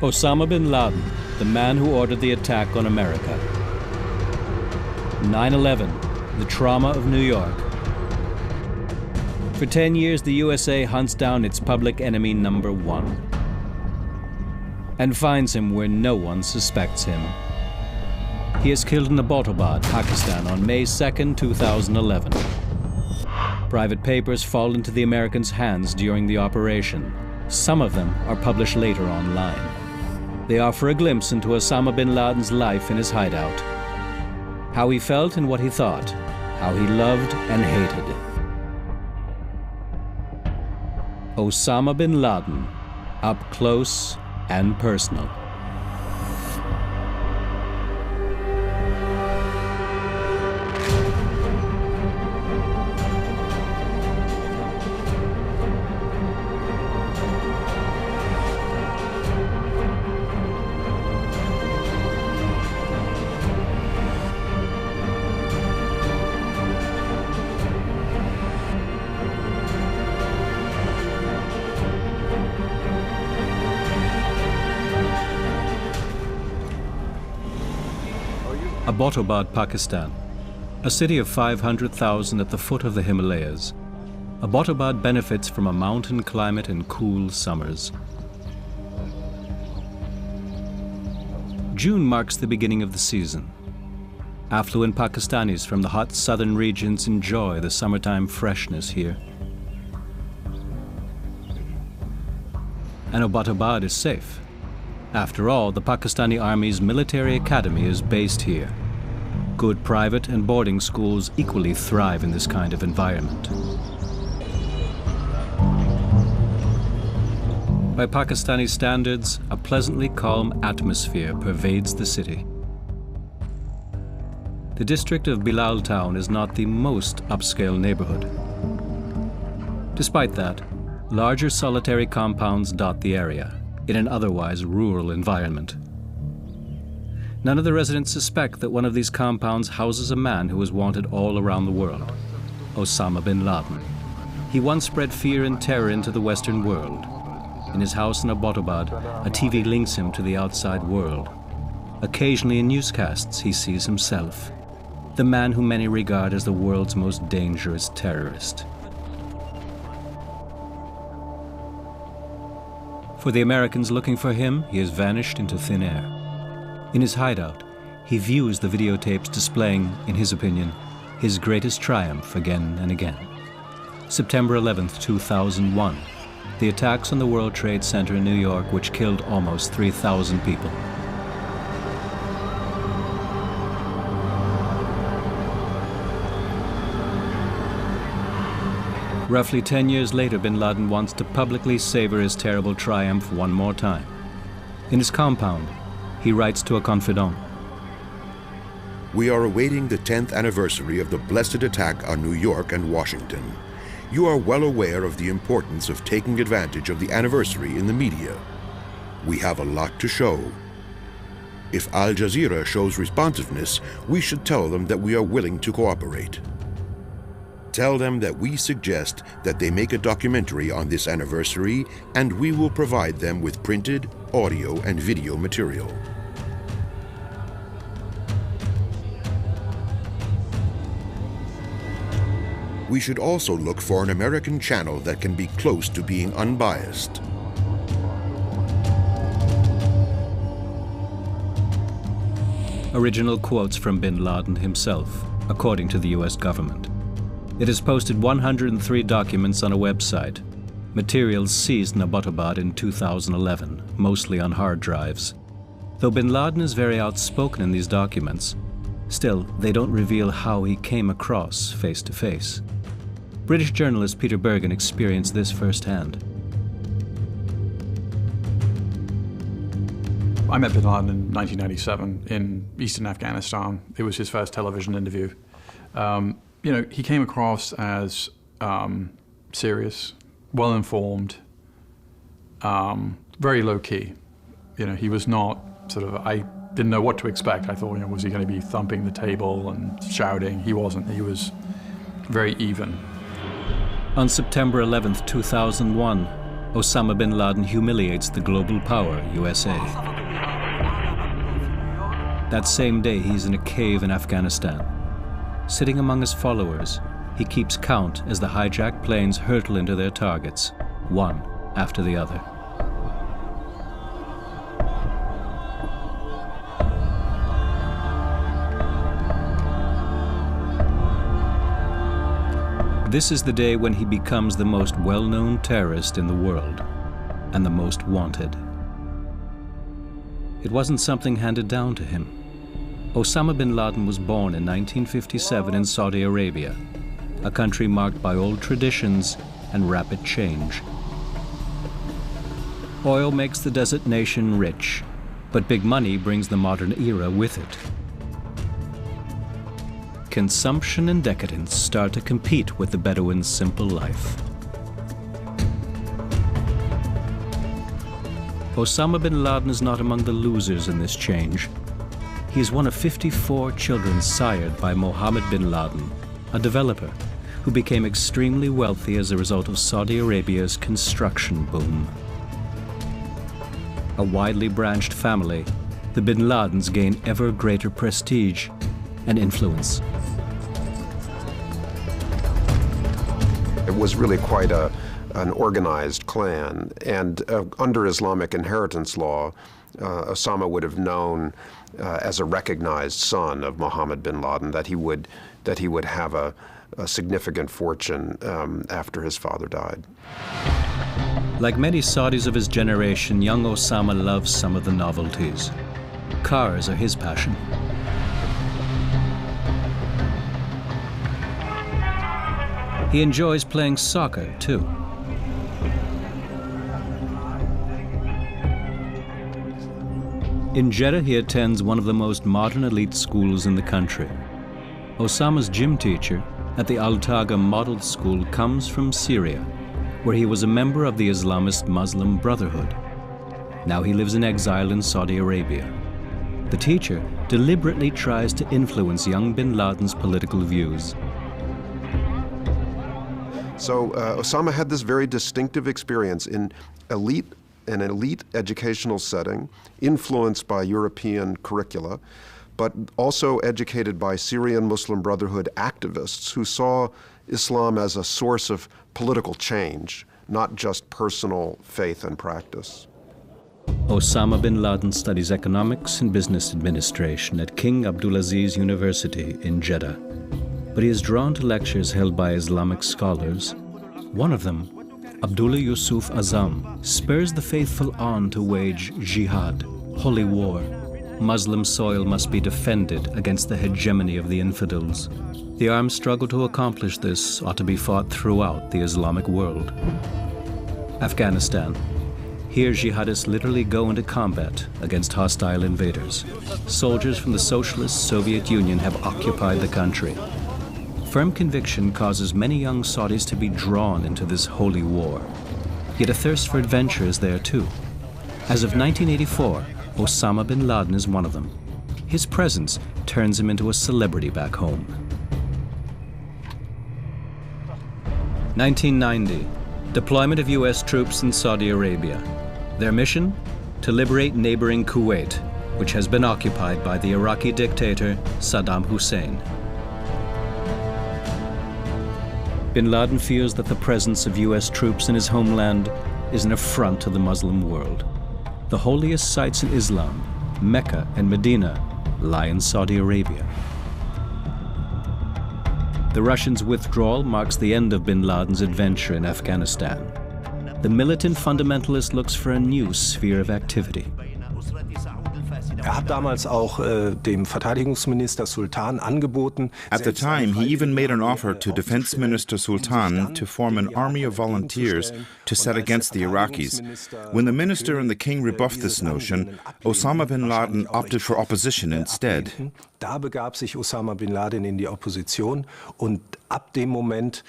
Osama bin Laden, the man who ordered the attack on America. 9/11, the trauma of New York. For 10 years, the USA hunts down its public enemy number one and finds him where no one suspects him. He is killed in Abbottabad, Pakistan on May 2, 2011. Private papers fall into the Americans' hands during the operation. Some of them are published later online. They offer a glimpse into Osama bin Laden's life in his hideout. How he felt and what he thought. How he loved and hated. Osama bin Laden, up close and personal. Abbottabad, Pakistan, a city of 500,000 at the foot of the Himalayas. Abbottabad benefits from a mountain climate and cool summers. June marks the beginning of the season. Affluent Pakistanis from the hot southern regions enjoy the summertime freshness here. And Abbottabad is safe. After all, the Pakistani Army's military academy is based here. Good private and boarding schools equally thrive in this kind of environment. By Pakistani standards, a pleasantly calm atmosphere pervades the city. The district of Bilal Town is not the most upscale neighborhood. Despite that, larger solitary compounds dot the area in an otherwise rural environment. None of the residents suspect that one of these compounds houses a man who is wanted all around the world, Osama bin Laden. He once spread fear and terror into the Western world. In his house in Abbottabad, a TV links him to the outside world. Occasionally in newscasts, he sees himself, the man whom many regard as the world's most dangerous terrorist. For the Americans looking for him, he has vanished into thin air. In his hideout, he views the videotapes displaying, in his opinion, his greatest triumph again and again. September 11, 2001, the attacks on the World Trade Center in New York, which killed almost 3,000 people. Roughly 10 years later, bin Laden wants to publicly savor his terrible triumph one more time. In his compound, he writes to a confidant. We are awaiting the 10th anniversary of the blessed attack on New York and Washington. You are well aware of the importance of taking advantage of the anniversary in the media. We have a lot to show. If Al Jazeera shows responsiveness, we should tell them that we are willing to cooperate. Tell them that we suggest that they make a documentary on this anniversary, and we will provide them with printed, audio, and video material. We should also look for an American channel that can be close to being unbiased. Original quotes from bin Laden himself, according to the US government. It has posted 103 documents on a website, materials seized in Abbottabad in 2011, mostly on hard drives. Though bin Laden is very outspoken in these documents, still, they don't reveal how he came across face to face. British journalist Peter Bergen experienced this firsthand. I met bin Laden in 1997 in eastern Afghanistan. It was his first television interview. You know, he came across as serious, well-informed, very low-key. You know, he was not sort of, I didn't know what to expect. I thought, you know, was he going to be thumping the table and shouting? He wasn't. He was very even. On September 11, 2001, Osama bin Laden humiliates the global power, USA. That same day, he's in a cave in Afghanistan. Sitting among his followers, he keeps count as the hijacked planes hurtle into their targets, one after the other. This is the day when he becomes the most well-known terrorist in the world and the most wanted. It wasn't something handed down to him. Osama bin Laden was born in 1957 in Saudi Arabia, a country marked by old traditions and rapid change. Oil makes the desert nation rich, but big money brings the modern era with it. Consumption and decadence start to compete with the Bedouins' simple life. Osama bin Laden is not among the losers in this change. He is one of 54 children sired by Mohammed bin Laden, a developer who became extremely wealthy as a result of Saudi Arabia's construction boom. A widely branched family, the bin Ladens gain ever greater prestige and influence. It was really quite an organized clan, and under Islamic inheritance law, Osama would have known as a recognized son of Mohammed bin Laden that he would have a significant fortune after his father died. Like many Saudis of his generation, young Osama loves some of the novelties. Cars are his passion. He enjoys playing soccer, too. In Jeddah, he attends one of the most modern elite schools in the country. Osama's gym teacher at the Al-Taga Model School comes from Syria, where he was a member of the Islamist Muslim Brotherhood. Now he lives in exile in Saudi Arabia. The teacher deliberately tries to influence young bin Laden's political views. So Osama had this very distinctive experience in an elite educational setting, influenced by European curricula, but also educated by Syrian Muslim Brotherhood activists who saw Islam as a source of political change, not just personal faith and practice. Osama bin Laden studies economics and business administration at King Abdulaziz University in Jeddah. But he is drawn to lectures held by Islamic scholars. One of them, Abdullah Yusuf Azam, spurs the faithful on to wage jihad, holy war. Muslim soil must be defended against the hegemony of the infidels. The armed struggle to accomplish this ought to be fought throughout the Islamic world. Afghanistan. Here jihadists literally go into combat against hostile invaders. Soldiers from the socialist Soviet Union have occupied the country. Firm conviction causes many young Saudis to be drawn into this holy war. Yet a thirst for adventure is there too. As of 1984, Osama bin Laden is one of them. His presence turns him into a celebrity back home. 1990, deployment of US troops in Saudi Arabia. Their mission? To liberate neighboring Kuwait, which has been occupied by the Iraqi dictator Saddam Hussein. Bin Laden feels that the presence of US troops in his homeland is an affront to the Muslim world. The holiest sites in Islam, Mecca and Medina, lie in Saudi Arabia. The Russians' withdrawal marks the end of bin Laden's adventure in Afghanistan. The militant fundamentalist looks for a new sphere of activity. Hat damals auch dem Verteidigungsminister Sultan angeboten. At the time, he even made an offer to Defense Minister Sultan to form an army of volunteers to set against the Iraqis. When the minister and the king rebuffed this notion, Osama bin Laden opted for opposition instead. Da begab sich Osama bin Laden in die Opposition und ab dem Moment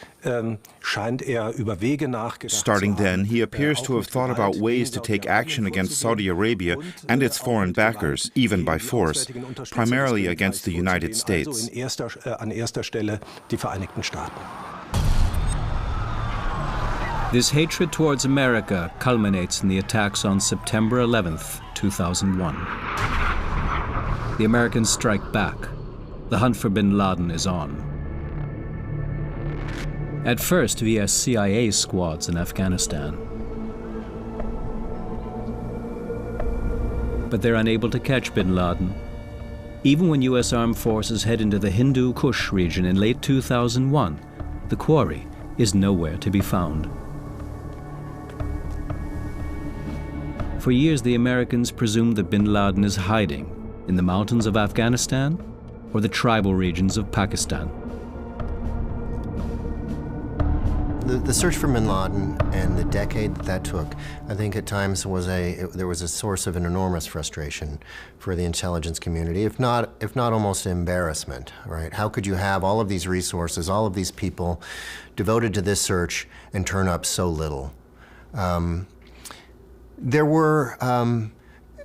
scheint über Wege nachgedacht. Starting then, he appears to have thought about ways to take action against Saudi Arabia and its foreign backers, even by force, primarily against the United States. An erster Stelle die Vereinigten Staaten. This hatred towards America culminates in the attacks on September 11th, 2001. The Americans strike back. The hunt for bin Laden is on. At first via CIA squads in Afghanistan. But they're unable to catch bin Laden. Even when U.S. armed forces head into the Hindu Kush region in late 2001, the quarry is nowhere to be found. For years, the Americans presumed that bin Laden is hiding in the mountains of Afghanistan or the tribal regions of Pakistan. The search for bin Laden and the decade that took, I think at times there was a source of an enormous frustration for the intelligence community, if not almost embarrassment, right? How could you have all of these resources, all of these people devoted to this search and turn up so little? There were,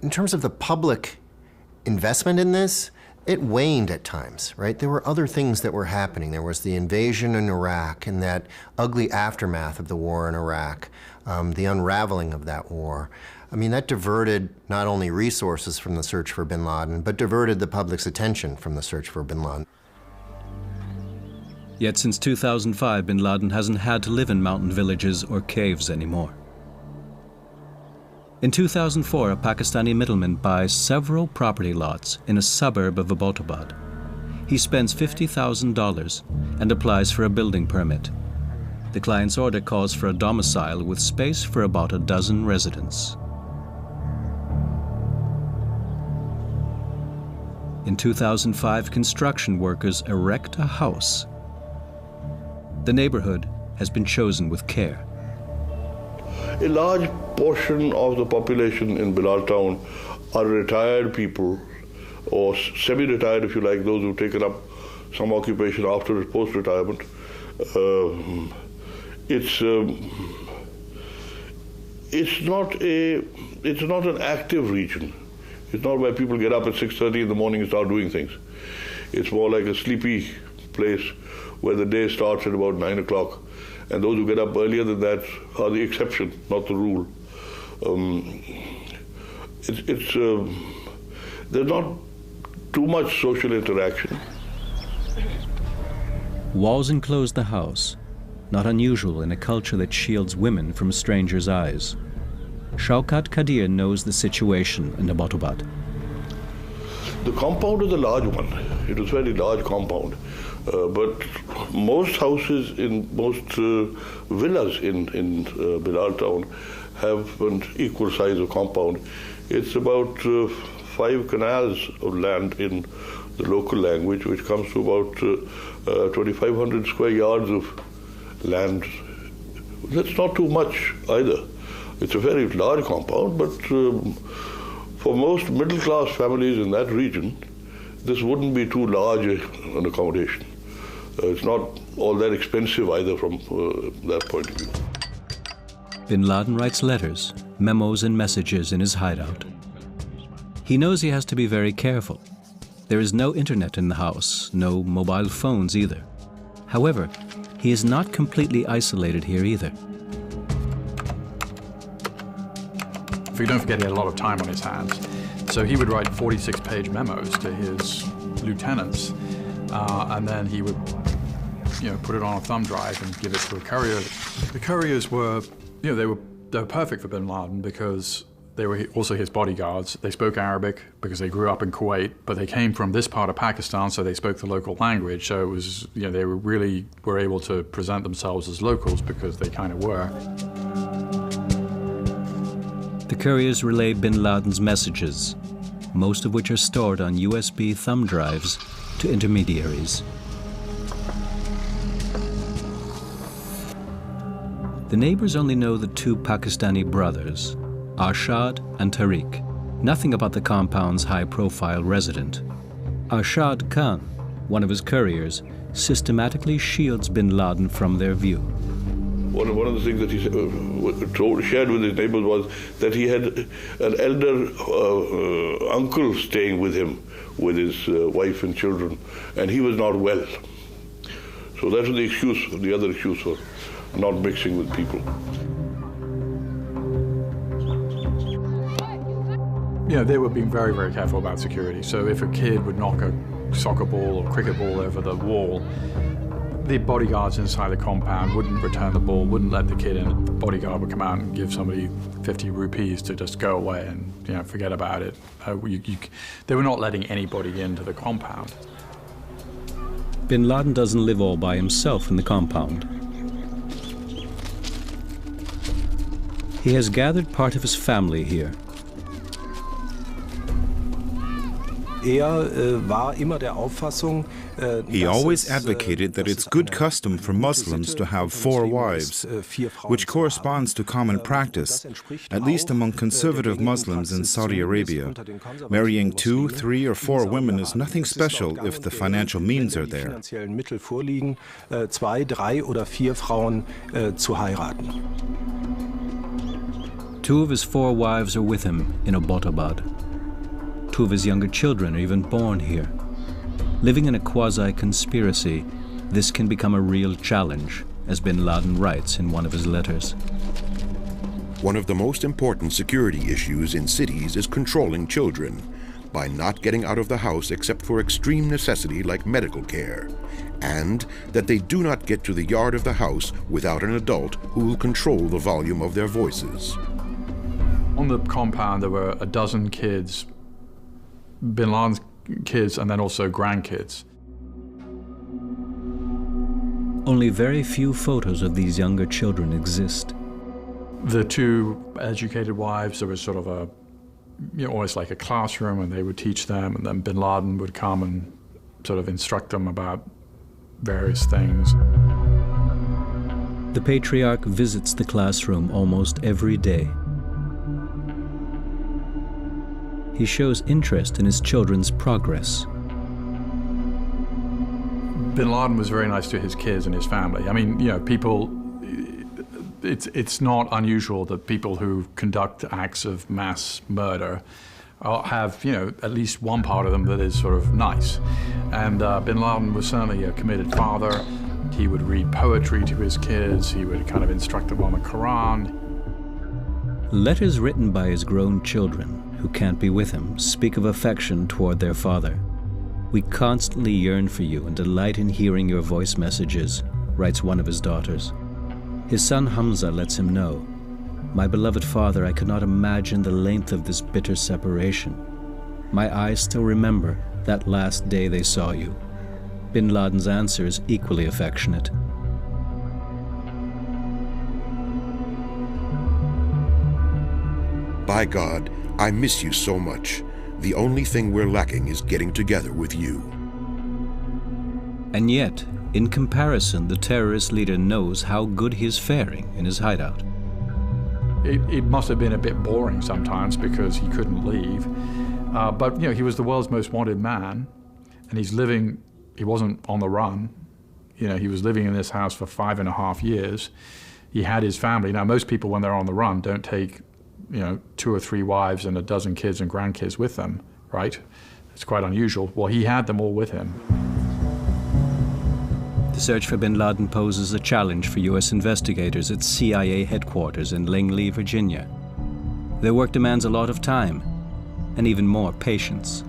in terms of the public investment in this, it waned at times, right? There were other things that were happening. There was the invasion in Iraq and that ugly aftermath of the war in Iraq, the unraveling of that war. I mean, that diverted not only resources from the search for bin Laden, but diverted the public's attention from the search for bin Laden. Yet since 2005, bin Laden hasn't had to live in mountain villages or caves anymore. In 2004, a Pakistani middleman buys several property lots in a suburb of Abbottabad. He spends $50,000 and applies for a building permit. The client's order calls for a domicile with space for about a dozen residents. In 2005, construction workers erect a house. The neighborhood has been chosen with care. A large portion of the population in Bilal town are retired people, or semi-retired if you like, those who've taken up some occupation after post-retirement. It's not an active region. It's not where people get up at 6:30 in the morning and start doing things. It's more like a sleepy place where the day starts at about 9 o'clock. And those who get up earlier than that are the exception, not the rule. There's not too much social interaction. Walls enclose the house, not unusual in a culture that shields women from strangers' eyes. Shaukat Kadir knows the situation in Abbottabad. The compound is a large one. It was a very large compound. But most houses in most villas in Bilal town have an equal size of compound. It's about 5 canals of land in the local language, which comes to about 2,500 square yards of land. That's not too much either. It's a very large compound, but for most middle-class families in that region, this wouldn't be too large an accommodation. It's not all that expensive either from that point of view. Bin Laden writes letters, memos, and messages in his hideout. He knows he has to be very careful. There is no internet in the house, no mobile phones either. However, he is not completely isolated here either. If you don't forget, he had a lot of time on his hands. So he would write 46-page memos to his lieutenants, and then he would put it on a thumb drive and give it to a courier. The couriers were, they were perfect for bin Laden because they were also his bodyguards. They spoke Arabic because they grew up in Kuwait, but they came from this part of Pakistan, so they spoke the local language. So it was, they were able to present themselves as locals because they kind of were. The couriers relay bin Laden's messages, most of which are stored on USB thumb drives, to intermediaries. The neighbors only know the 2 Pakistani brothers, Arshad and Tariq, nothing about the compound's high-profile resident. Arshad Khan, one of his couriers, systematically shields bin Laden from their view. One of the things that he shared with his neighbors was that he had an elder uncle staying with him, with his wife and children, and he was not well. So that was the excuse, the other excuse not mixing with people. You know, they were being very, very careful about security. So if a kid would knock a soccer ball or cricket ball over the wall, the bodyguards inside the compound wouldn't return the ball, wouldn't let the kid in. The bodyguard would come out and give somebody 50 rupees to just go away and, you know, forget about it. They were not letting anybody into the compound. Bin Laden doesn't live all by himself in the compound. He has gathered part of his family here. He always advocated that it's good custom for Muslims to have 4 wives, which corresponds to common practice, at least among conservative Muslims in Saudi Arabia. Marrying 2, 3, or 4 women is nothing special if the financial means are there. 2, 3 oder 4 Frauen zu heiraten. 2 of his 4 wives are with him in Abbottabad. 2 of his younger children are even born here. Living in a quasi-conspiracy, this can become a real challenge, as Bin Laden writes in one of his letters. One of the most important security issues in cities is controlling children by not getting out of the house except for extreme necessity like medical care, and that they do not get to the yard of the house without an adult who will control the volume of their voices. On the compound, there were a dozen kids, Bin Laden's kids, and then also grandkids. Only very few photos of these younger children exist. The 2 educated wives, there was sort of a, you know, almost like a classroom, and they would teach them, and then Bin Laden would come and sort of instruct them about various things. The patriarch visits the classroom almost every day. He shows interest in his children's progress. Bin Laden was very nice to his kids and his family. I mean, you know, people, it's not unusual that people who conduct acts of mass murder have, you know, at least one part of them that is sort of nice. And Bin Laden was certainly a committed father. He would read poetry to his kids. He would kind of instruct them on the Quran. Letters written by his grown children who can't be with him speak of affection toward their father. "We constantly yearn for you and delight in hearing your voice messages," writes one of his daughters. His son Hamza lets him know, "My beloved father, I could not imagine the length of this bitter separation. My eyes still remember that last day they saw you." Bin Laden's answer is equally affectionate. By God, I miss you so much. The only thing we're lacking is getting together with you. And yet, in comparison, the terrorist leader knows how good he is faring in his hideout. It must have been a bit boring sometimes because he couldn't leave. But, you know, he was the world's most wanted man, and he's living, he wasn't on the run. You know, he was living in this house for 5.5 years. He had his family. Now, most people, when they're on the run, don't take, you know, 2 or 3 wives and a dozen kids and grandkids with them, right? It's quite unusual. Well, he had them all with him. The search for Bin Laden poses a challenge for U.S. investigators at CIA headquarters in Langley, Virginia. Their work demands a lot of time and even more patience.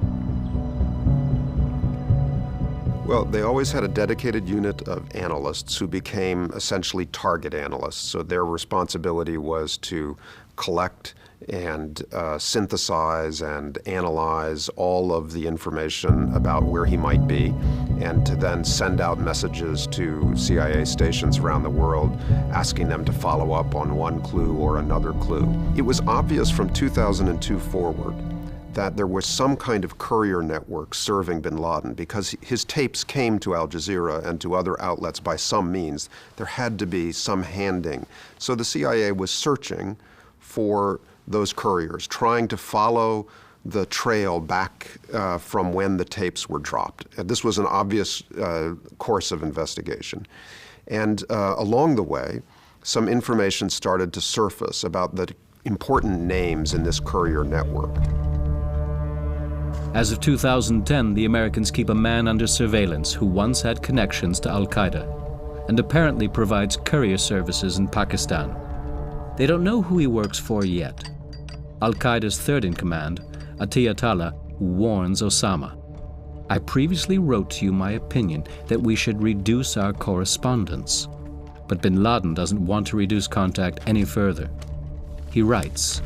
Well, they always had a dedicated unit of analysts who became essentially target analysts. So their responsibility was to collect and synthesize and analyze all of the information about where he might be, and to then send out messages to CIA stations around the world asking them to follow up on one clue or another clue. It was obvious from 2002 forward that there was some kind of courier network serving bin Laden, because his tapes came to Al Jazeera and to other outlets by some means. There had to be some handing. So the CIA was searching for those couriers, trying to follow the trail back from when the tapes were dropped. And this was an obvious course of investigation. And along the way, some information started to surface about the important names in this courier network. As of 2010, the Americans keep a man under surveillance who once had connections to Al-Qaeda. and apparently provides courier services in Pakistan. They don't know who he works for yet. Al-Qaeda's third in command, Atiyatullah, warns Osama. I previously wrote to you my opinion that we should reduce our correspondence. But bin Laden doesn't want to reduce contact any further. He writes,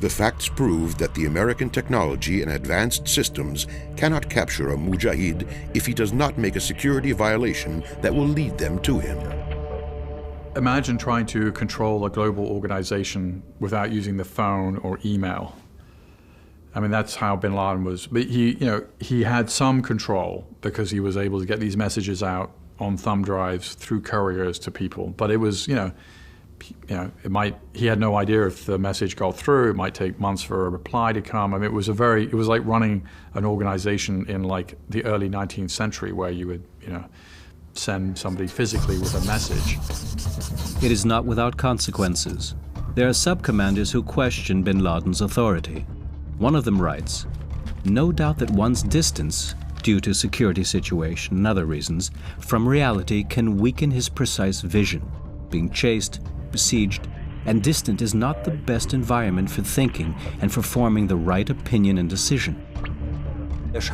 The facts prove that the American technology and advanced systems cannot capture a mujahid if he does not make a security violation that will lead them to him. Imagine trying to control a global organization without using the phone or email. I mean, that's how bin Laden was. But he had some control because he was able to get these messages out on thumb drives through couriers to people. But it was, he had no idea if the message got through. It might take months for a reply to come. I mean, it was like running an organization in like the early 19th century where you would, send somebody physically with a message. It is not without consequences. There are sub-commanders who question bin Laden's authority. One of them writes, "No doubt that one's distance, due to security situation and other reasons, from reality can weaken his precise vision. Being chased, besieged, and distant is not the best environment for thinking and for forming the right opinion and decision." Even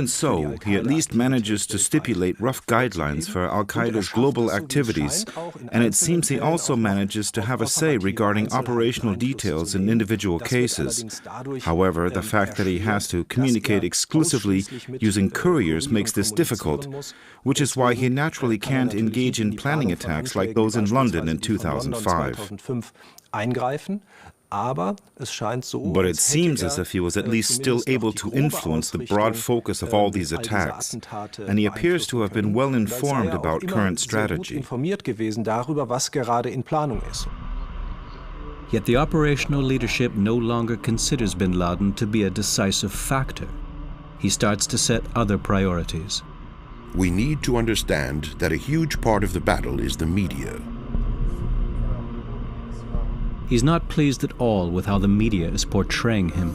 so, he at least manages to stipulate rough guidelines for Al-Qaeda's global activities, and it seems he also manages to have a say regarding operational details in individual cases. However, the fact that he has to communicate exclusively using couriers makes this difficult, which is why he naturally can't engage in planning attacks like those in London in 2005. But it seems as if he was at least still able to influence the broad focus of all these attacks, and he appears to have been well informed about current strategy. Yet the operational leadership no longer considers bin Laden to be a decisive factor. He starts to set other priorities. We need to understand that a huge part of the battle is the media. He's not pleased at all with how the media is portraying him.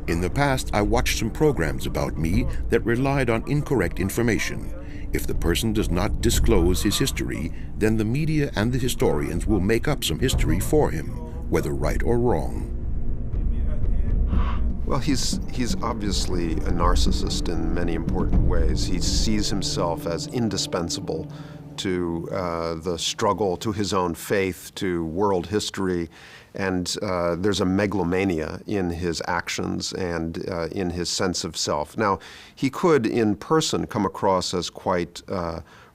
In the past, I watched some programs about me that relied on incorrect information. If the person does not disclose his history, then the media and the historians will make up some history for him, whether right or wrong. Well, he's obviously a narcissist in many important ways. He sees himself as indispensable to the struggle, to his own faith, to world history, and there's a megalomania in his actions and in his sense of self. Now, he could in person come across as quite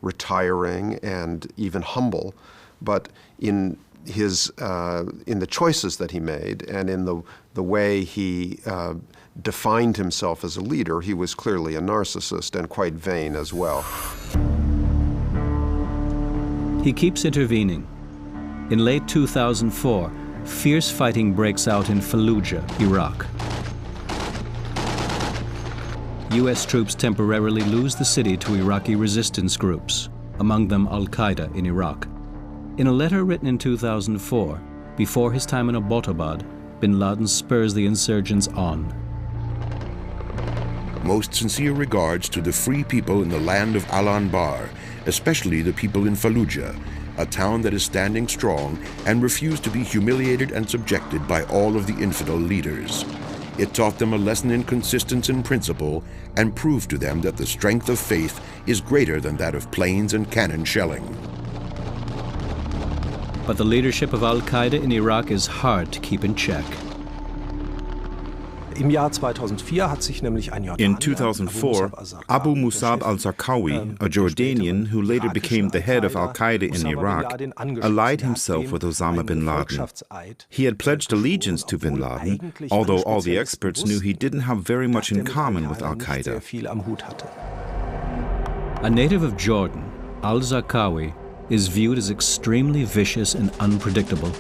retiring and even humble, but in the choices that he made and in the way he defined himself as a leader, he was clearly a narcissist and quite vain as well. He keeps intervening. In late 2004, fierce fighting breaks out in Fallujah, Iraq. US troops temporarily lose the city to Iraqi resistance groups, among them Al-Qaeda in Iraq. In a letter written in 2004, before his time in Abbottabad, bin Laden spurs the insurgents on. Most sincere regards to the free people in the land of Al-Anbar, especially the people in Fallujah, a town that is standing strong and refused to be humiliated and subjected by all of the infidel leaders. It taught them a lesson in consistency in principle and proved to them that the strength of faith is greater than that of planes and cannon shelling. But the leadership of Al-Qaeda in Iraq is hard to keep in check. In 2004, Abu Musab al-Zarqawi, a Jordanian who later became the head of Al-Qaeda in Iraq, allied himself with Osama bin Laden. He had pledged allegiance to bin Laden, although all the experts knew he didn't have very much in common with Al-Qaeda. A native of Jordan, al-Zarqawi is viewed as extremely vicious and unpredictable.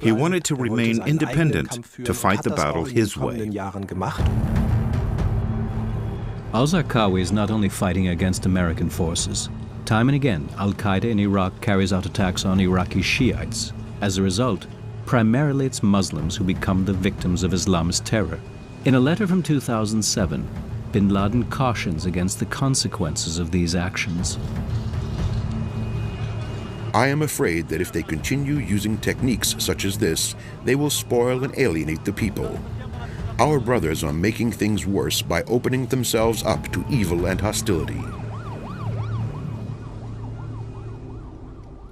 He wanted to remain independent, to fight the battle his way. Al-Zarqawi is not only fighting against American forces. Time and again, Al-Qaeda in Iraq carries out attacks on Iraqi Shiites. As a result, Primarily it's Muslims who become the victims of Islamist terror. In a letter from 2007, bin Laden cautions against the consequences of these actions. I am afraid that if they continue using techniques such as this, they will spoil and alienate the people. Our brothers are making things worse by opening themselves up to evil and hostility.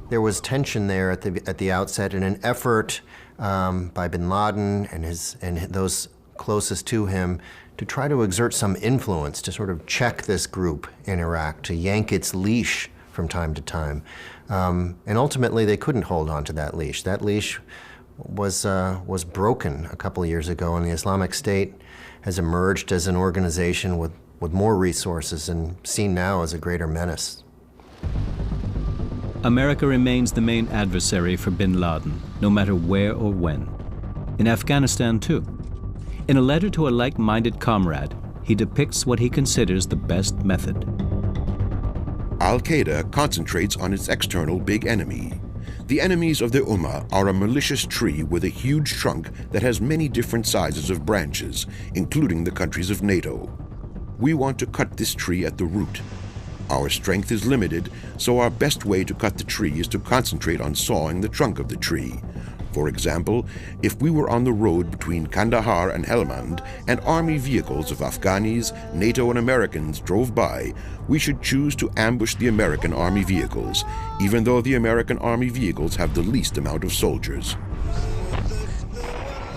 There was tension there at the outset, in an effort by bin Laden and those closest to him to try to exert some influence, to sort of check this group in Iraq, to yank its leash from time to time. And ultimately, they couldn't hold on to that leash. That leash was broken a couple of years ago, and the Islamic State has emerged as an organization with more resources and seen now as a greater menace. America remains the main adversary for bin Laden, no matter where or when. In Afghanistan, too. In a letter to a like-minded comrade, he depicts what he considers the best method. Al-Qaeda concentrates on its external big enemy. The enemies of the Ummah are a malicious tree with a huge trunk that has many different sizes of branches, including the countries of NATO. We want to cut this tree at the root. Our strength is limited, so our best way to cut the tree is to concentrate on sawing the trunk of the tree. For example, if we were on the road between Kandahar and Helmand and army vehicles of Afghanis, NATO and Americans drove by, we should choose to ambush the American army vehicles, even though the American army vehicles have the least amount of soldiers.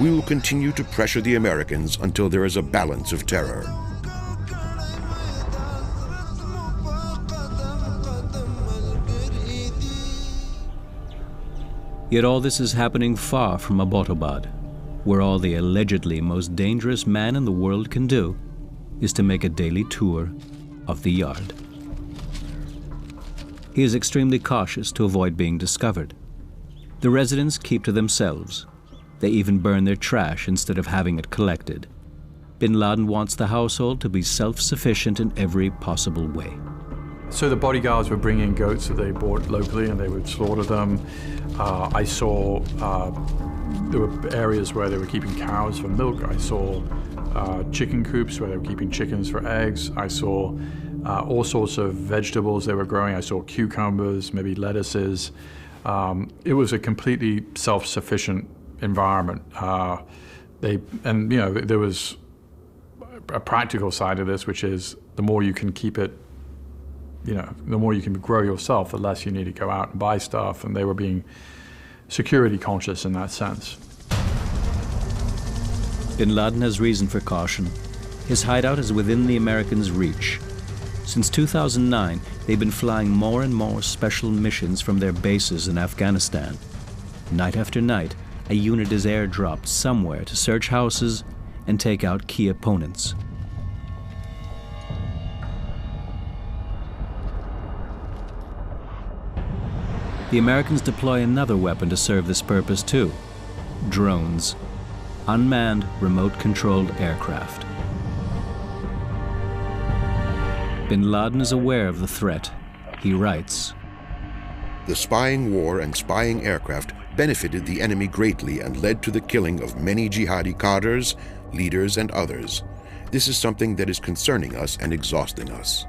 We will continue to pressure the Americans until there is a balance of terror. Yet all this is happening far from Abbottabad, where all the allegedly most dangerous man in the world can do is to make a daily tour of the yard. He is extremely cautious to avoid being discovered. The residents keep to themselves. They even burn their trash instead of having it collected. Bin Laden wants the household to be self-sufficient in every possible way. So the bodyguards were bringing goats that they bought locally and they would slaughter them. I saw there were areas where they were keeping cows for milk. I saw chicken coops where they were keeping chickens for eggs. I saw all sorts of vegetables they were growing. I saw cucumbers, maybe lettuces. It was a completely self-sufficient environment. There was a practical side of this, which is the more you can keep it, the more you can grow yourself, the less you need to go out and buy stuff, and they were being security conscious in that sense. Bin Laden has reason for caution. His hideout is within the Americans' reach. Since 2009, they've been flying more and more special missions from their bases in Afghanistan. Night after night, a unit is airdropped somewhere to search houses and take out key opponents. The Americans deploy another weapon to serve this purpose too: drones, unmanned, remote-controlled aircraft. Bin Laden is aware of the threat. He writes, The spying war and spying aircraft benefited the enemy greatly and led to the killing of many jihadi cadres, leaders, and others. This is something that is concerning us and exhausting us.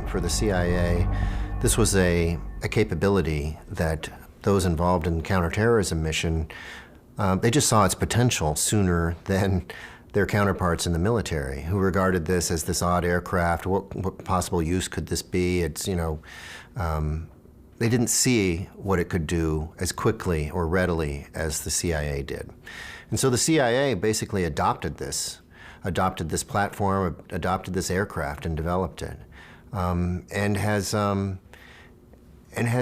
For the CIA, this was a capability that those involved in the counterterrorism mission, they just saw its potential sooner than their counterparts in the military, who regarded this as this odd aircraft. What possible use could this be? They didn't see what it could do as quickly or readily as the CIA did. And so the CIA basically adopted this platform, adopted this aircraft and developed it. And has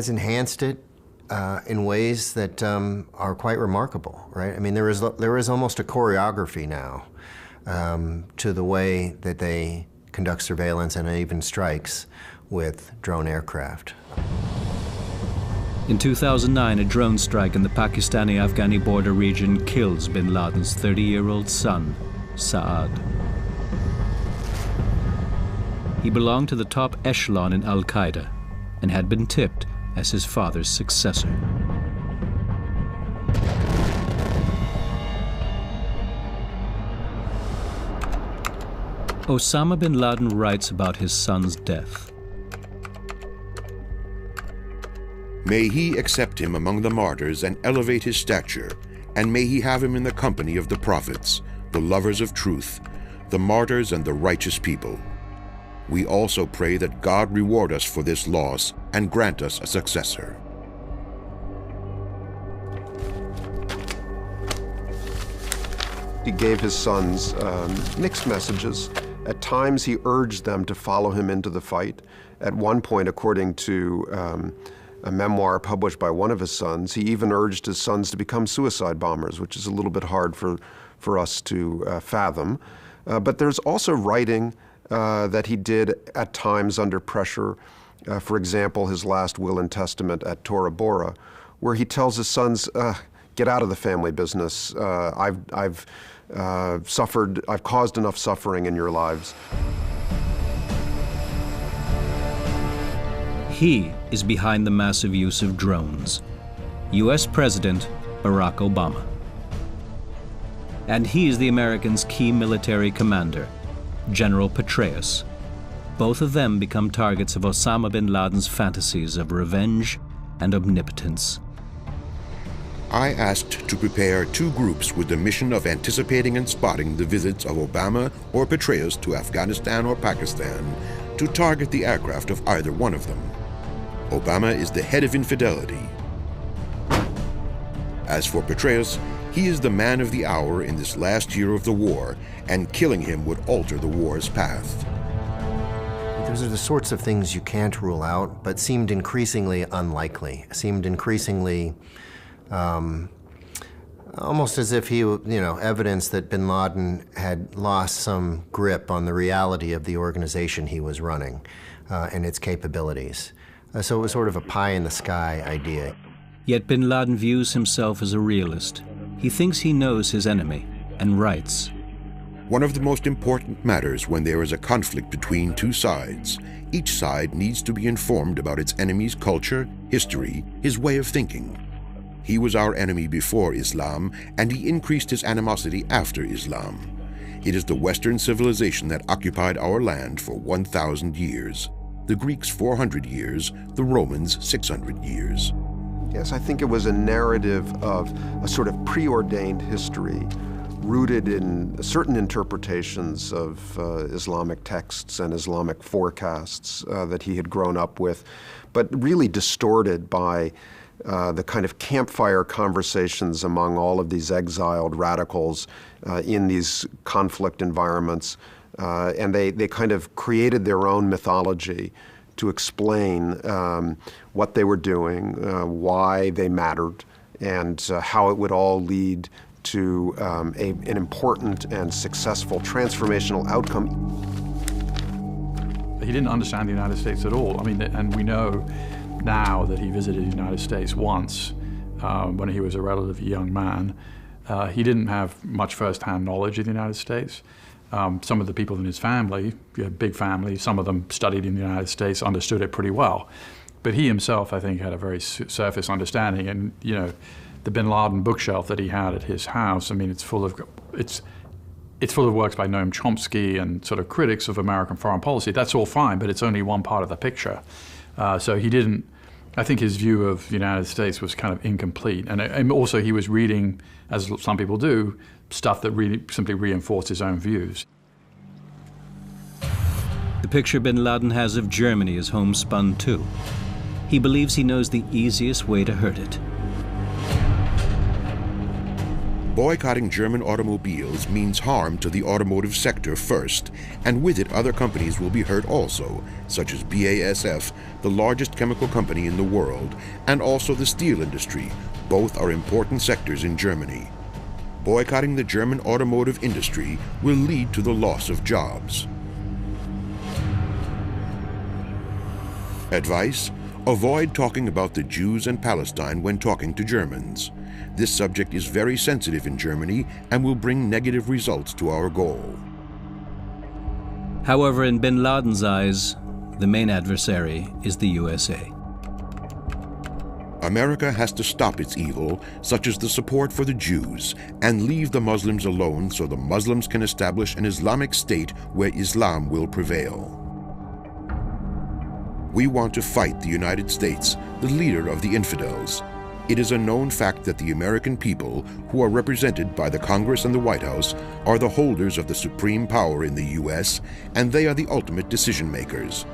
enhanced it in ways that are quite remarkable, right? I mean, there is almost a choreography now to the way that they conduct surveillance and even strikes with drone aircraft. In 2009, a drone strike in the Pakistani-Afghani border region kills bin Laden's 30-year-old son, Saad. He belonged to the top echelon in Al-Qaeda and had been tipped as his father's successor. Osama bin Laden writes about his son's death. May he accept him among the martyrs and elevate his stature, and may he have him in the company of the prophets, the lovers of truth, the martyrs and the righteous people. We also pray that God reward us for this loss and grant us a successor. He gave his sons mixed messages. At times, he urged them to follow him into the fight. At one point, according to a memoir published by one of his sons, he even urged his sons to become suicide bombers, which is a little bit hard for us to fathom. But there's also writing that he did at times under pressure. For example, his last will and testament at Tora Bora, where he tells his sons, get out of the family business. I've caused enough suffering in your lives. He is behind the massive use of drones. US President Barack Obama. And he is the Americans' key military commander, General Petraeus. Both of them become targets of Osama bin Laden's fantasies of revenge and omnipotence. I asked to prepare two groups with the mission of anticipating and spotting the visits of Obama or Petraeus to Afghanistan or Pakistan to target the aircraft of either one of them. Obama is the head of infidelity. As for Petraeus, he is the man of the hour in this last year of the war, and killing him would alter the war's path. Those are the sorts of things you can't rule out, but seemed increasingly unlikely, seemed increasingly almost as if he, evidence that bin Laden had lost some grip on the reality of the organization he was running and its capabilities. So it was sort of a pie-in-the-sky idea. Yet bin Laden views himself as a realist. He thinks he knows his enemy and writes, One of the most important matters when there is a conflict between two sides, each side needs to be informed about its enemy's culture, history, his way of thinking. He was our enemy before Islam, and he increased his animosity after Islam. It is the Western civilization that occupied our land for 1,000 years. The Greeks 400 years, the Romans 600 years. Yes, I think it was a narrative of a sort of preordained history rooted in certain interpretations of Islamic texts and Islamic forecasts that he had grown up with, but really distorted by the kind of campfire conversations among all of these exiled radicals in these conflict environments. And they kind of created their own mythology to explain what they were doing, why they mattered, and how it would all lead to an important and successful transformational outcome. He didn't understand the United States at all. I mean, and we know now that he visited the United States once when he was a relatively young man. He didn't have much first-hand knowledge of the United States. Some of the people in his family, he had a big family, some of them studied in the United States, understood it pretty well. But he himself, I think, had a very surface understanding. And, the bin Laden bookshelf that he had at his house, I mean, it's full of works by Noam Chomsky and sort of critics of American foreign policy. That's all fine, but it's only one part of the picture. So he didn't, I think his view of the United States was kind of incomplete. And also he was reading, as some people do, stuff that really simply reinforced his own views. The picture bin Laden has of Germany is homespun too. He believes he knows the easiest way to hurt it. Boycotting German automobiles means harm to the automotive sector first, and with it other companies will be hurt also, such as BASF, the largest chemical company in the world, and also the steel industry. Both are important sectors in Germany. Boycotting the German automotive industry will lead to the loss of jobs. Advice: avoid talking about the Jews and Palestine when talking to Germans. This subject is very sensitive in Germany and will bring negative results to our goal. However, in bin Laden's eyes, the main adversary is the USA. America has to stop its evil, such as the support for the Jews, and leave the Muslims alone so the Muslims can establish an Islamic state where Islam will prevail. We want to fight the United States, the leader of the infidels. It is a known fact that the American people, who are represented by the Congress and the White House, are the holders of the supreme power in the U.S., and they are the ultimate decision makers.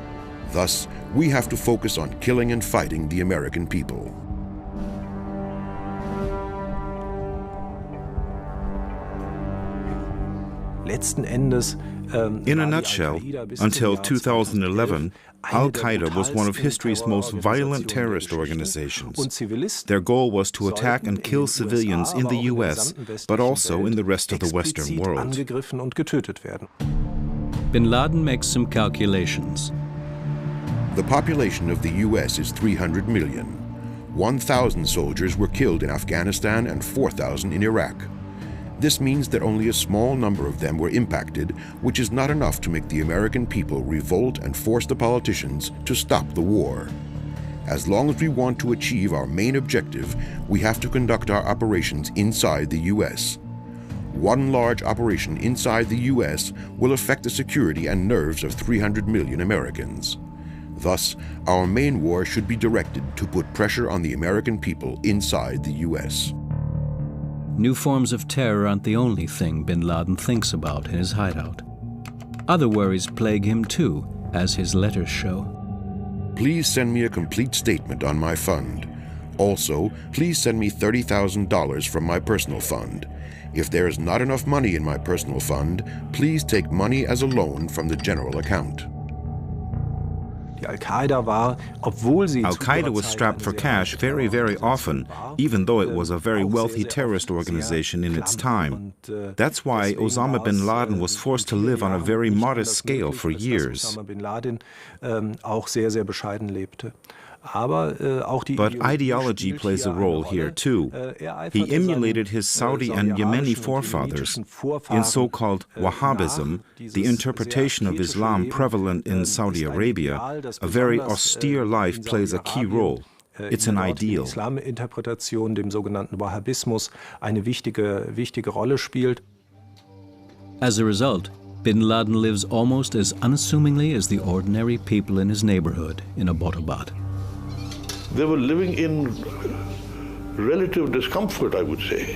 Thus, we have to focus on killing and fighting the American people. In a nutshell, until 2011, Al-Qaeda was one of history's most violent terrorist organizations. Their goal was to attack and kill civilians in the U.S., but also in the rest of the Western world. Bin Laden makes some calculations. The population of the U.S. is 300 million. 1,000 soldiers were killed in Afghanistan and 4,000 in Iraq. This means that only a small number of them were impacted, which is not enough to make the American people revolt and force the politicians to stop the war. As long as we want to achieve our main objective, we have to conduct our operations inside the U.S. One large operation inside the U.S. will affect the security and nerves of 300 million Americans. Thus, our main war should be directed to put pressure on the American people inside the U.S. New forms of terror aren't the only thing bin Laden thinks about in his hideout. Other worries plague him too, as his letters show. Please send me a complete statement on my fund. Also, please send me $30,000 from my personal fund. If there is not enough money in my personal fund, please take money as a loan from the general account. Al-Qaeda was strapped for cash very, very often, even though it was a very wealthy terrorist organization in its time. That's why Osama bin Laden was forced to live on a very modest scale for years. But ideology plays a role here too. He emulated his Saudi and Yemeni forefathers. In so-called Wahhabism, the interpretation of Islam prevalent in Saudi Arabia, a very austere life plays a key role. It's an ideal. Islaminterpretation, dem sogenannten Wahhabismus, eine wichtige Rolle spielt. As a result, bin Laden lives almost as unassumingly as the ordinary people in his neighborhood in Abbottabad. They were living in relative discomfort, I would say.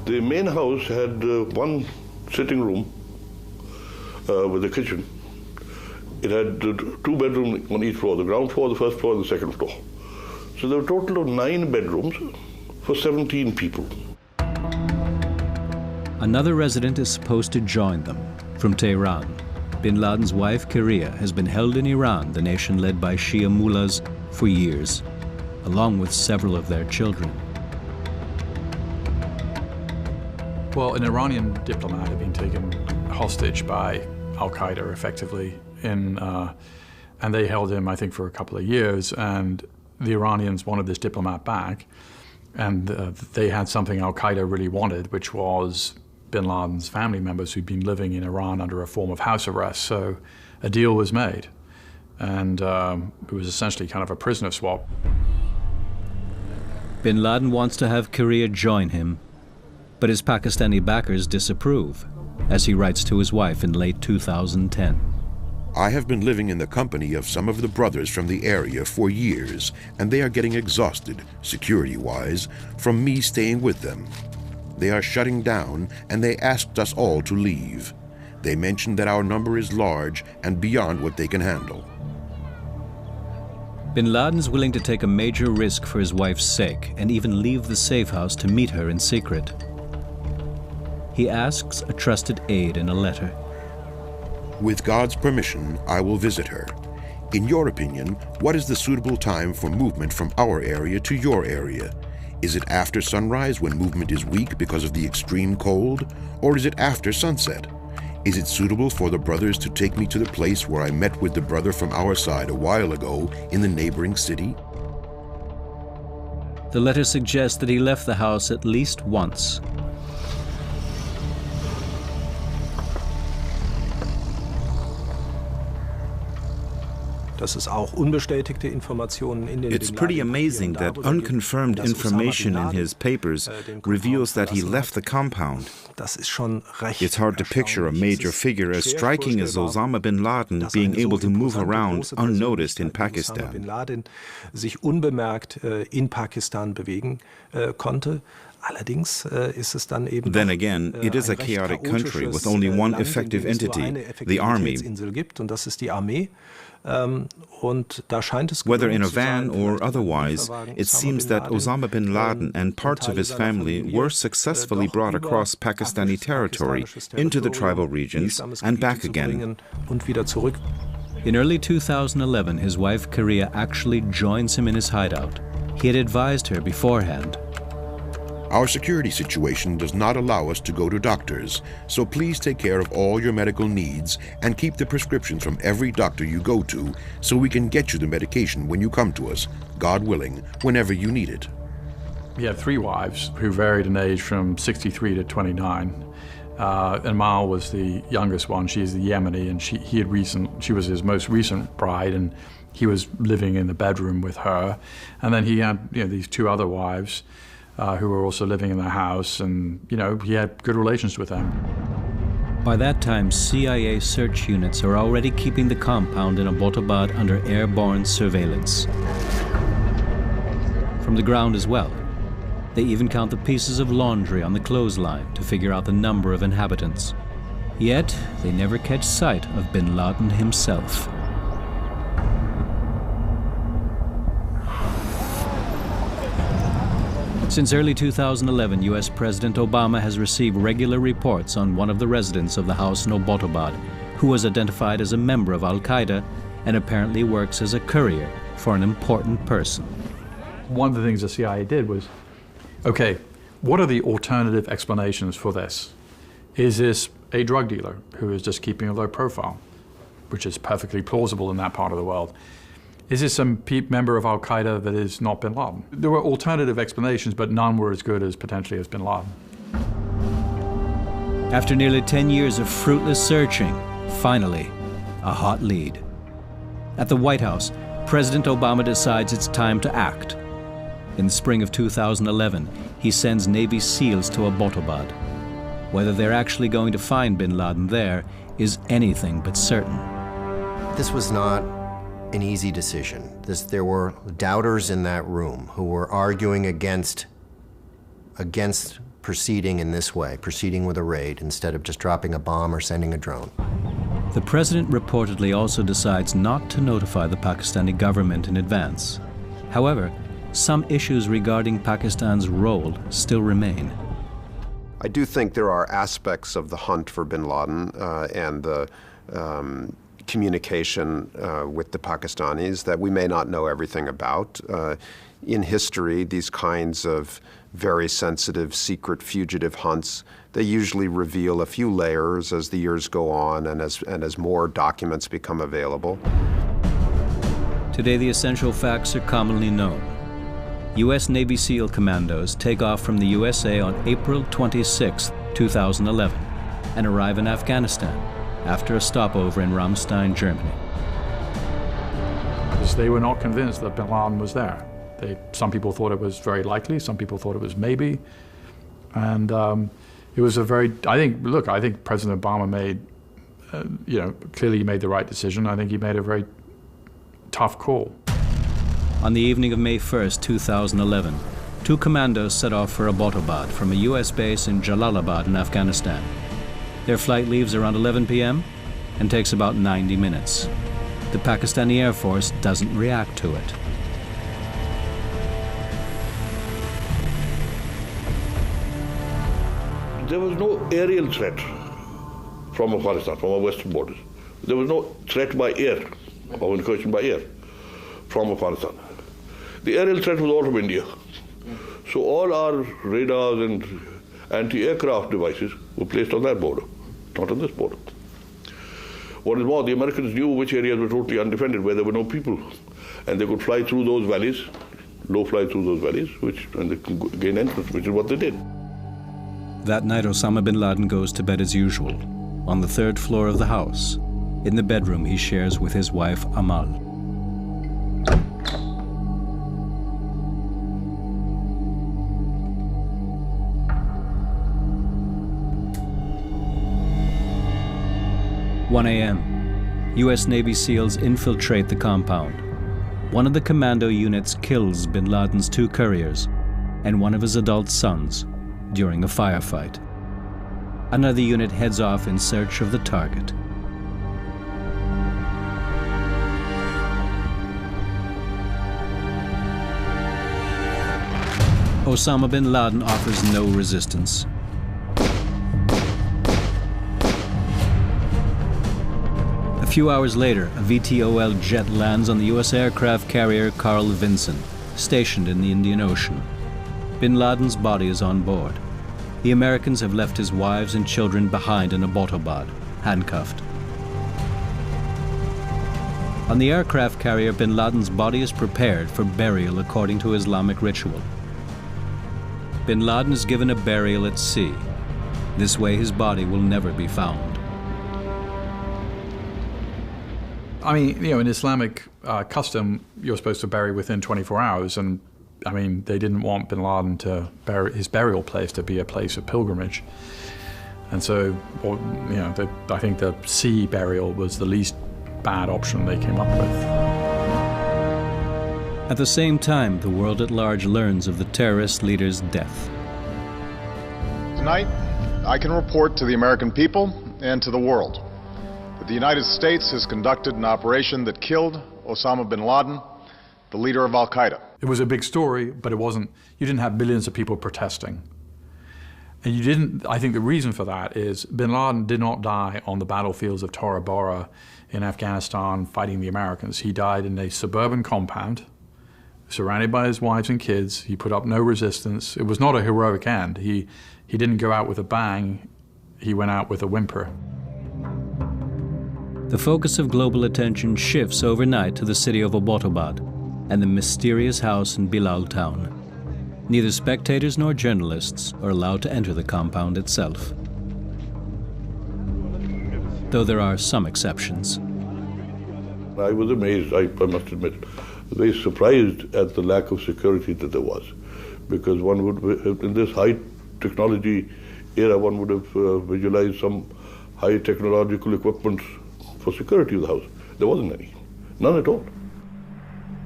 The main house had one sitting room with a kitchen. It had 2 bedrooms on each floor, the ground floor, the first floor, and the second floor. So there were a total of 9 bedrooms for 17 people. Another resident is supposed to join them from Tehran. Bin Laden's wife, Karia, has been held in Iran, the nation led by Shia mullahs, for years, along with several of their children. Well, an Iranian diplomat had been taken hostage by Al-Qaeda, effectively, and they held him, I think, for a couple of years, and the Iranians wanted this diplomat back, and they had something Al-Qaeda really wanted, which was bin Laden's family members who'd been living in Iran under a form of house arrest. So a deal was made, and it was essentially kind of a prisoner swap. Bin Laden wants to have Karia join him, but his Pakistani backers disapprove, as he writes to his wife in late 2010. I have been living in the company of some of the brothers from the area for years, and they are getting exhausted, security-wise, from me staying with them. They are shutting down, and they asked us all to leave. They mentioned that our number is large and beyond what they can handle. Bin Laden's willing to take a major risk for his wife's sake and even leave the safe house to meet her in secret. He asks a trusted aide in a letter. With God's permission, I will visit her. In your opinion, what is the suitable time for movement from our area to your area? Is it after sunrise when movement is weak because of the extreme cold? Or is it after sunset? Is it suitable for the brothers to take me to the place where I met with the brother from our side a while ago in the neighboring city? The letter suggests that he left the house at least once. dass es auch unbestätigte Informationen in den It's pretty amazing that unconfirmed information in his papers reveals that he left the compound. Das ist schon recht. It's hard to picture a major figure as striking as Osama bin Laden being able to move around unnoticed in Pakistan. Osama bin Laden sich unbemerkt in Pakistan bewegen konnte. Allerdings ist es dann eben Then again, it is a chaotic country with only one effective entity, the army. Und das ist die Armee. Und da scheint es Whether in a van or otherwise, it seems that Osama bin Laden and parts of his family were successfully brought across Pakistani territory into the tribal regions and back again. In early 2011, his wife Korea actually joins him in his hideout. He had advised her beforehand. Our security situation does not allow us to go to doctors, so please take care of all your medical needs and keep the prescriptions from every doctor you go to so we can get you the medication when you come to us, God willing, whenever you need it. He had 3 wives who varied in age from 63 to 29. And Mal was the youngest one. She's the Yemeni, and she was his most recent bride, and he was living in the bedroom with her. And then he had these 2 other wives who were also living in the house, and he had good relations with them. By that time, CIA search units are already keeping the compound in Abbottabad under airborne surveillance. From the ground as well. They even count the pieces of laundry on the clothesline to figure out the number of inhabitants. Yet, they never catch sight of bin Laden himself. Since early 2011, U.S. President Obama has received regular reports on one of the residents of the house in Abbottabad, who was identified as a member of Al-Qaeda and apparently works as a courier for an important person. One of the things the CIA did was, okay, what are the alternative explanations for this? Is this a drug dealer who is just keeping a low profile, which is perfectly plausible in that part of the world? Is this some member of Al-Qaeda that is not bin Laden? There were alternative explanations, but none were as good as potentially as bin Laden. After nearly 10 years of fruitless searching, finally, a hot lead. At the White House, President Obama decides it's time to act. In the spring of 2011, he sends Navy SEALs to Abbottabad. Whether they're actually going to find bin Laden there is anything but certain. This was not an easy decision. There were doubters in that room who were arguing against proceeding in this way, proceeding with a raid instead of just dropping a bomb or sending a drone. The president reportedly also decides not to notify the Pakistani government in advance. However, some issues regarding Pakistan's role still remain. I do think there are aspects of the hunt for bin Laden and the communication with the Pakistanis that we may not know everything about. In history, these kinds of very sensitive, secret fugitive hunts, they usually reveal a few layers as the years go on and as more documents become available. Today, the essential facts are commonly known. U.S. Navy SEAL commandos take off from the USA on April 26, 2011, and arrive in Afghanistan after a stopover in Ramstein, Germany. Because they were not convinced that bin Laden was there. Some people thought it was very likely, some people thought it was maybe. And it was a very, I think President Obama made, clearly he made the right decision. I think he made a very tough call. On the evening of May 1st, 2011, 2 commandos set off for Abbottabad from a U.S. base in Jalalabad in Afghanistan. Their flight leaves around 11 p.m. and takes about 90 minutes. The Pakistani Air Force doesn't react to it. There was no aerial threat from Afghanistan, from our western borders. There was no threat by air, or incursion by air, from Afghanistan. The aerial threat was all from India. So all our radars and anti-aircraft devices were placed on that border, not on this border. What is more, the Americans knew which areas were totally undefended, where there were no people, and they could fly through those valleys, low-fly through those valleys, and they could gain entrance, which is what they did. That night, Osama bin Laden goes to bed as usual, on the 3rd floor of the house, in the bedroom he shares with his wife, Amal. 1 a.m. U.S. Navy SEALs infiltrate the compound. One of the commando units kills bin Laden's 2 couriers and one of his adult sons during a firefight. Another unit heads off in search of the target. Osama bin Laden offers no resistance. A few hours later, a VTOL jet lands on the U.S. aircraft carrier Carl Vinson, stationed in the Indian Ocean. Bin Laden's body is on board. The Americans have left his wives and children behind in Abbottabad, handcuffed. On the aircraft carrier, bin Laden's body is prepared for burial according to Islamic ritual. Bin Laden is given a burial at sea. This way his body will never be found. I mean, you know, in Islamic custom, you're supposed to bury within 24 hours, and I mean, they didn't want bin Laden to bury his burial place to be a place of pilgrimage. And so, you know, I think the sea burial was the least bad option they came up with. At the same time, the world at large learns of the terrorist leader's death. Tonight, I can report to the American people and to the world that the United States has conducted an operation that killed Osama bin Laden, the leader of Al-Qaeda. It was a big story, but it wasn't, you didn't have billions of people protesting. And you didn't, I think the reason for that is bin Laden did not die on the battlefields of Tora Bora in Afghanistan fighting the Americans. He died in a suburban compound, surrounded by his wives and kids. He put up no resistance. It was not a heroic end. He didn't go out with a bang. He went out with a whimper. The focus of global attention shifts overnight to the city of Abbottabad and the mysterious house in Bilal town. Neither spectators nor journalists are allowed to enter the compound itself, though there are some exceptions. I was amazed, I must admit, very surprised at the lack of security that there was, because one would, in this high technology era, one would have visualized some high technological equipment for security of the house. There wasn't any, none at all.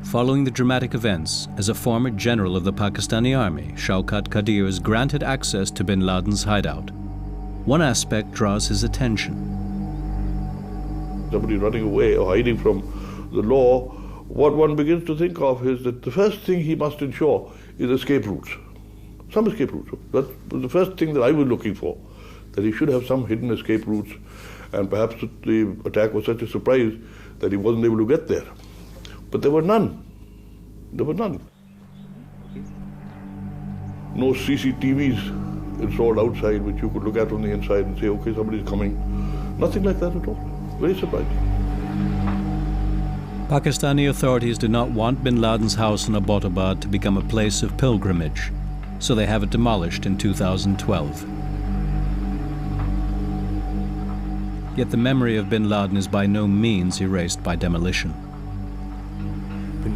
Following the dramatic events, as a former general of the Pakistani army, Shaukat Qadir is granted access to bin Laden's hideout. One aspect draws his attention. Somebody running away or hiding from the law, what one begins to think of is that the first thing he must ensure is escape routes. Some escape routes. That's the first thing that I was looking for, that he should have some hidden escape routes, and perhaps the attack was such a surprise that he wasn't able to get there. But there were none. There were none. No CCTVs installed outside which you could look at from the inside and say, okay, somebody's coming. Nothing like that at all. Very surprising. Pakistani authorities do not want bin Laden's house in Abbottabad to become a place of pilgrimage, so they have it demolished in 2012. Yet the memory of bin Laden is by no means erased by demolition. Bin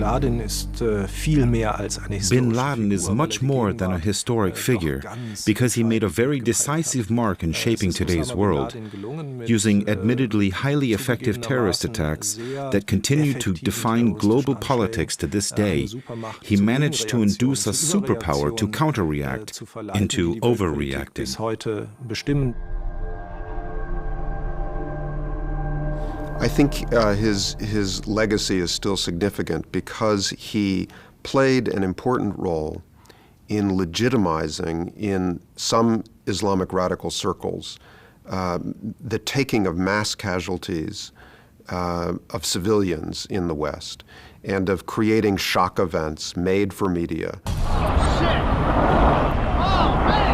Laden is much more than a historic figure because he made a very decisive mark in shaping today's world. Using admittedly highly effective terrorist attacks that continue to define global politics to this day, he managed to induce a superpower to counter-react into overreacting. I think his legacy is still significant because he played an important role in legitimizing, in some Islamic radical circles, the taking of mass casualties of civilians in the West and of creating shock events made for media. Oh, shit! Oh, man!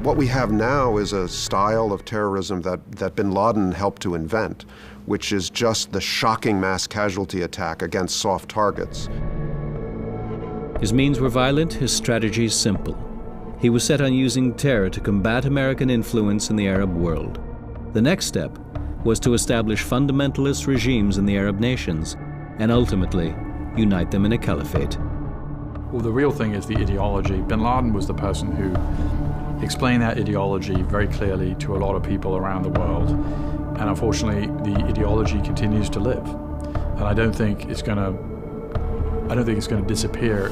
What we have now is a style of terrorism that bin Laden helped to invent, which is just the shocking mass casualty attack against soft targets. His means were violent, his strategies simple. He was set on using terror to combat American influence in the Arab world. The next step was to establish fundamentalist regimes in the Arab nations and ultimately unite them in a caliphate. Well, the real thing is the ideology. Bin Laden was the person who explained that ideology very clearly to a lot of people around the world. And unfortunately, the ideology continues to live. And I don't think it's going to disappear